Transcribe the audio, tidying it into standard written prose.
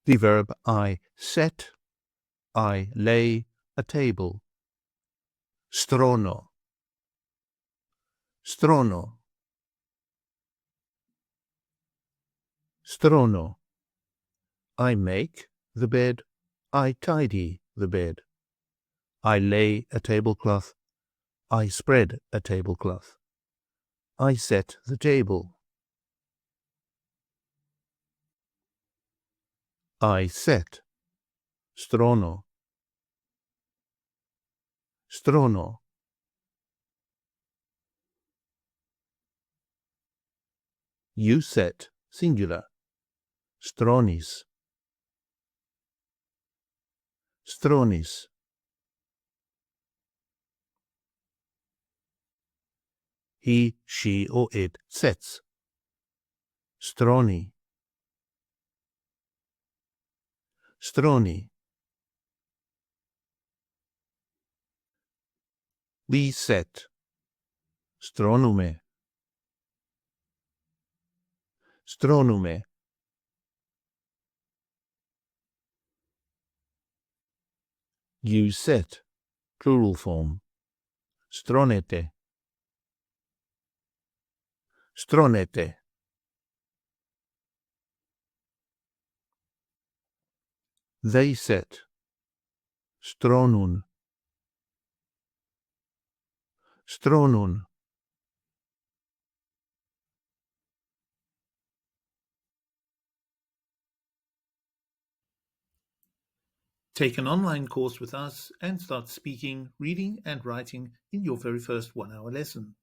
The verb I set, I lay a table. Στρώνω. Στρώνω. Στρώνω. I make the bed, I tidy the bed. I lay a tablecloth, I spread a tablecloth. I set the table. I set. Στρώνω. Στρώνω. You set, singular. Στρώνεις. Στρώνεις. He, she, or it sets. Στρώνει. Στρώνει. We set. Στρώνουμε. Στρώνουμε. You set. Plural form. Στρώνεται. Στρώνεται. They set. Στρώνουν. Στρώνουν. Take an online course with us and start speaking, reading and writing in your very first 1-hour lesson.